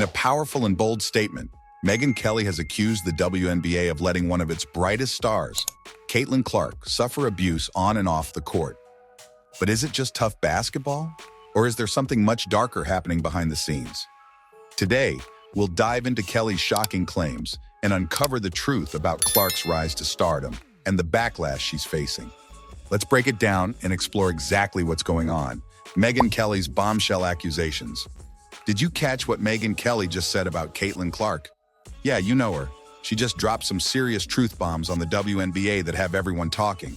a powerful and bold statement, Megyn Kelly has accused the WNBA of letting one of its brightest stars, Caitlin suffer abuse on and off the court. But is it just tough basketball? Or is there something much darker happening behind the scenes? Today, we'll dive into Kelly's shocking claims and uncover the truth about Clark's rise to stardom and the backlash she's facing. Let's break it down and explore exactly what's going on. Megyn Kelly's bombshell accusations. Did you catch what Megyn Kelly just said about Caitlin Clark? Yeah, you know her. She just dropped some serious truth bombs on the WNBA that have everyone talking.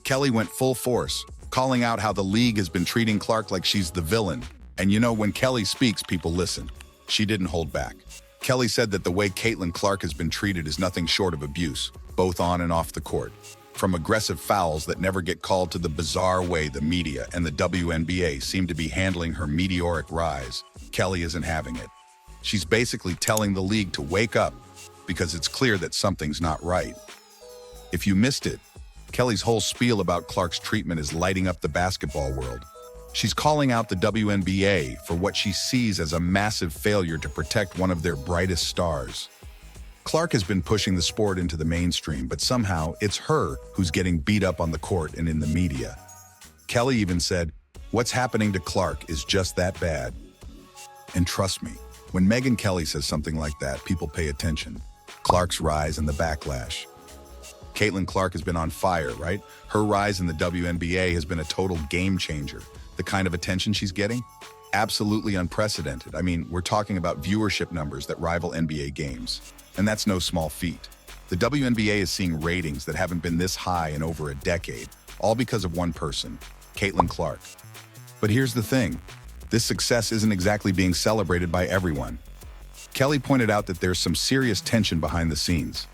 Kelly went full force, calling out how the league has been treating Clark like she's the villain. And you know, when Kelly speaks, people listen. She didn't hold back. Kelly said that the way Caitlin Clark has been treated is nothing short of abuse, both on and off the court. From aggressive fouls that never get called to the bizarre way the media and the WNBA seem to be handling her meteoric rise, Kelly isn't having it. She's basically telling the league to wake up because it's clear that something's not right. If you missed it, Kelly's whole spiel about Clark's treatment is lighting up the basketball world. She's calling out the WNBA for what she sees as a massive failure to protect one of their brightest stars. Clark has been pushing the sport into the mainstream, but somehow it's her who's getting beat up on the court and in the media. Kelly even said, "What's happening to Clark is just that bad." And trust me, when Megyn Kelly says something like that, people pay attention. Clark's rise and the backlash. Caitlin Clark has been on fire, right? Her rise in the WNBA has been a total game changer. The kind of attention she's getting? Absolutely unprecedented. I mean, we're talking about viewership numbers that rival NBA games. And that's no small feat. The WNBA is seeing ratings that haven't been this high in over a decade, all because of one person, Caitlin Clark. But here's the thing. This success isn't exactly being celebrated by everyone. Kelly pointed out that there's some serious tension behind the scenes.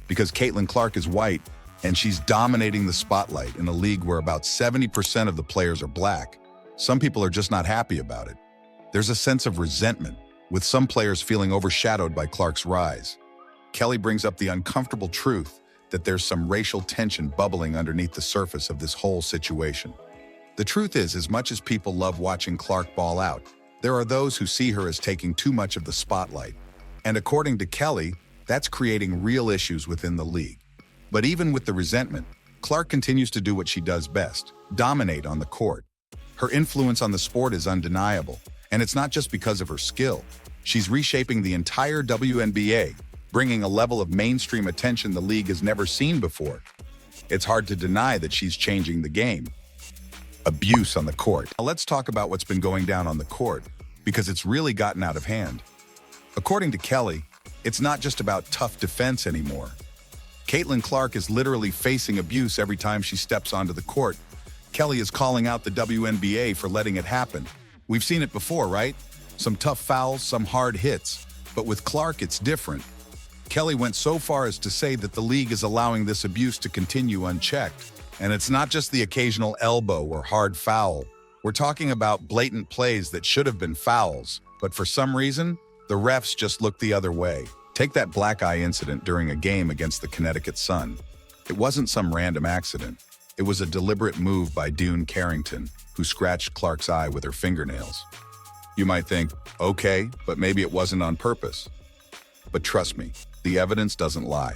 Because Caitlin Clark is white, and she's dominating the spotlight in a league where about 70% of the players are black, some people are just not happy about it. There's a sense of resentment, with some players feeling overshadowed by Clark's rise. Kelly brings up the uncomfortable truth that there's some racial tension bubbling underneath the surface of this whole situation. The truth is, as much as people love watching Clark ball out, there are those who see her as taking too much of the spotlight. And according to Kelly, that's creating real issues within the league. But even with the resentment, Clark continues to do what she does best, dominate on the court. Her influence on the sport is undeniable, and it's not just because of her skill. She's reshaping the entire WNBA, bringing a level of mainstream attention the league has never seen before. It's hard to deny that she's changing the game. Abuse on the court. Now let's talk about what's been going down on the court, because it's really gotten out of hand. According to Kelly, it's not just about tough defense anymore. Caitlin Clark is literally facing abuse every time she steps onto the court. Kelly is calling out the WNBA for letting it happen. We've seen it before, right? Some tough fouls, some hard hits. But with Clark, it's different. Kelly went so far as to say that the league is allowing this abuse to continue unchecked. And it's not just the occasional elbow or hard foul. We're talking about blatant plays that should have been fouls, but for some reason, the refs just looked the other way. Take that black eye incident during a game against the Connecticut Sun. It wasn't some random accident. It was a deliberate move by Dune Carrington, who scratched Clark's eye with her fingernails. You might think, okay, but maybe it wasn't on purpose. But trust me, the evidence doesn't lie.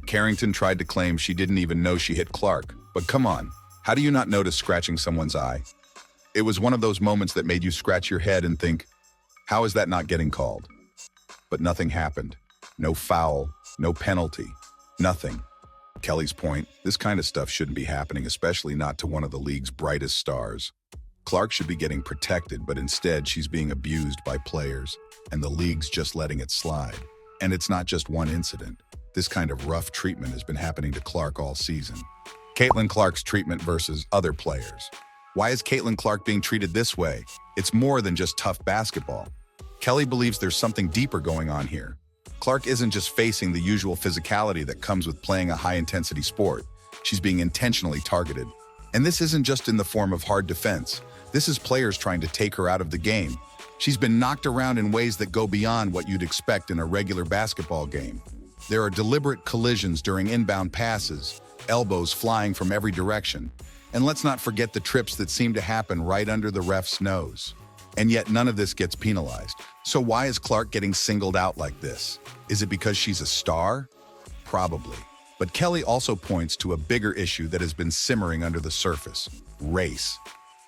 Carrington tried to claim she didn't even know she hit Clark, but come on, how do you not notice scratching someone's eye? It was one of those moments that made you scratch your head and think, how is that not getting called? But nothing happened. No foul, no penalty, nothing. Kelly's point, this kind of stuff shouldn't be happening, especially not to one of the league's brightest stars. Clark should be getting protected, but instead she's being abused by players, and the league's just letting it slide. And it's not just one incident. This kind of rough treatment has been happening to Clark all season. Caitlin Clark's treatment versus other players. Why is Caitlin Clark being treated this way? It's more than just tough basketball. Kelly believes there's something deeper going on here. Clark isn't just facing the usual physicality that comes with playing a high-intensity sport. She's being intentionally targeted. And this isn't just in the form of hard defense. This is players trying to take her out of the game. She's been knocked around in ways that go beyond what you'd expect in a regular basketball game. There are deliberate collisions during inbound passes, elbows flying from every direction. And let's not forget the trips that seem to happen right under the ref's nose. And yet none of this gets penalized. So why is Clark getting singled out like this? Is it because she's a star? Probably. But Kelly also points to a bigger issue that has been simmering under the surface: race.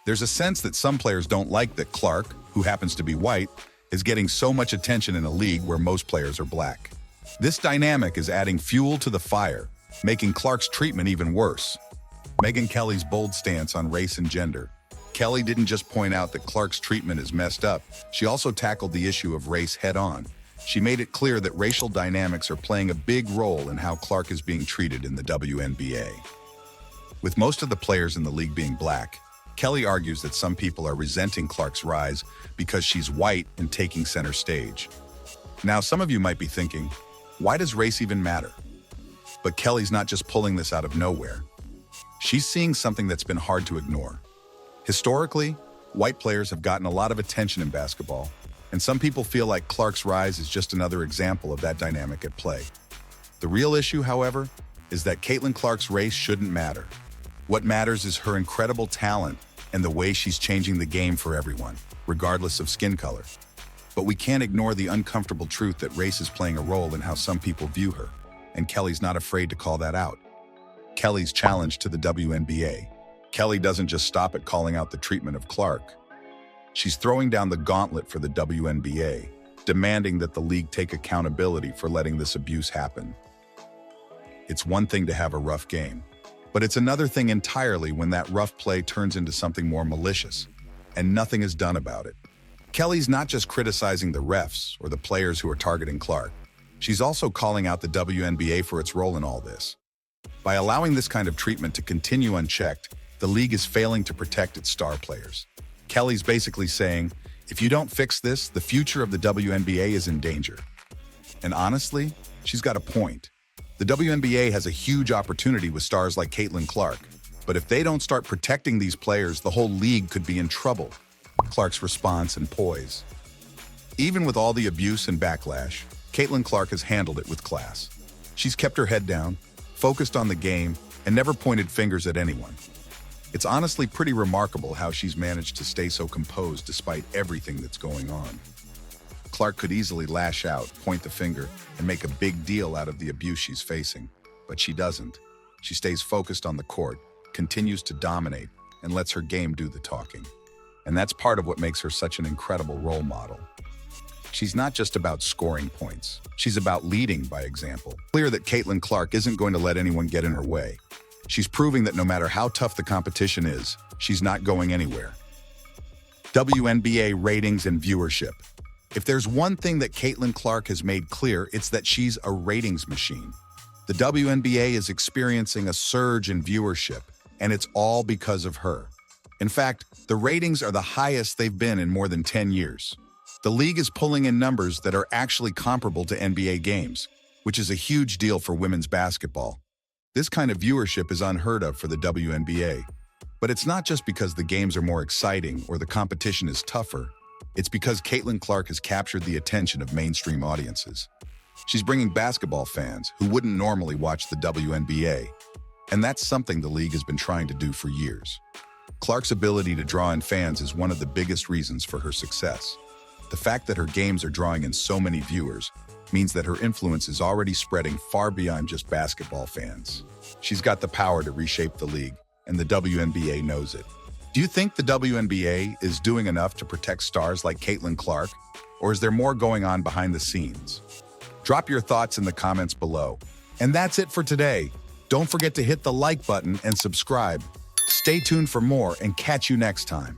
There's a sense that some players don't like that Clark, who happens to be white, is getting so much attention in a league where most players are black. This dynamic is adding fuel to the fire, making Clark's treatment even worse. Megyn Kelly's bold stance on race and gender. Kelly didn't just point out that Clark's treatment is messed up, she also tackled the issue of race head-on. She made it clear that racial dynamics are playing a big role in how Clark is being treated in the WNBA. With most of the players in the league being black, Kelly argues that some people are resenting Clark's rise because she's white and taking center stage. Now, some of you might be thinking, why does race even matter? But Kelly's not just pulling this out of nowhere. She's seeing something that's been hard to ignore. Historically, white players have gotten a lot of attention in basketball, and some people feel like Clark's rise is just another example of that dynamic at play. The real issue, however, is that Caitlin Clark's race shouldn't matter. What matters is her incredible talent and the way she's changing the game for everyone, regardless of skin color. But we can't ignore the uncomfortable truth that race is playing a role in how some people view her, and Kelly's not afraid to call that out. Kelly's challenge to the WNBA. Kelly doesn't just stop at calling out the treatment of Clark. She's throwing down the gauntlet for the WNBA, demanding that the league take accountability for letting this abuse happen. It's one thing to have a rough game, but it's another thing entirely when that rough play turns into something more malicious, and nothing is done about it. Kelly's not just criticizing the refs or the players who are targeting Clark. She's also calling out the WNBA for its role in all this. By allowing this kind of treatment to continue unchecked, the league is failing to protect its star players. Kelly's basically saying, if you don't fix this, the future of the WNBA is in danger. And honestly, she's got a point. The WNBA has a huge opportunity with stars like Caitlin Clark, but if they don't start protecting these players, the whole league could be in trouble. Clark's response and poise. Even with all the abuse and backlash, Caitlin Clark has handled it with class. She's kept her head down, focused on the game, and never pointed fingers at anyone. It's honestly pretty remarkable how she's managed to stay so composed despite everything that's going on. Clark could easily lash out, point the finger, and make a big deal out of the abuse she's facing, but she doesn't. She stays focused on the court, continues to dominate, and lets her game do the talking. And that's part of what makes her such an incredible role model. She's not just about scoring points. She's about leading by example. Clear that Caitlin Clark isn't going to let anyone get in her way. She's proving that no matter how tough the competition is, she's not going anywhere. WNBA ratings and viewership. If there's one thing that Caitlin Clark has made clear, it's that she's a ratings machine. The WNBA is experiencing a surge in viewership, and it's all because of her. In fact, the ratings are the highest they've been in more than 10 years. The league is pulling in numbers that are actually comparable to NBA games, which is a huge deal for women's basketball. This kind of viewership is unheard of for the WNBA. But it's not just because the games are more exciting or the competition is tougher. It's because Caitlin Clark has captured the attention of mainstream audiences. She's bringing basketball fans who wouldn't normally watch the WNBA. And that's something the league has been trying to do for years. Clark's ability to draw in fans is one of the biggest reasons for her success. The fact that her games are drawing in so many viewers means that her influence is already spreading far beyond just basketball fans. She's got the power to reshape the league, and the WNBA knows it. Do you think the WNBA is doing enough to protect stars like Caitlin Clark, or is there more going on behind the scenes? Drop your thoughts in the comments below. And that's it for today. Don't forget to hit the like button and subscribe. Stay tuned for more and catch you next time.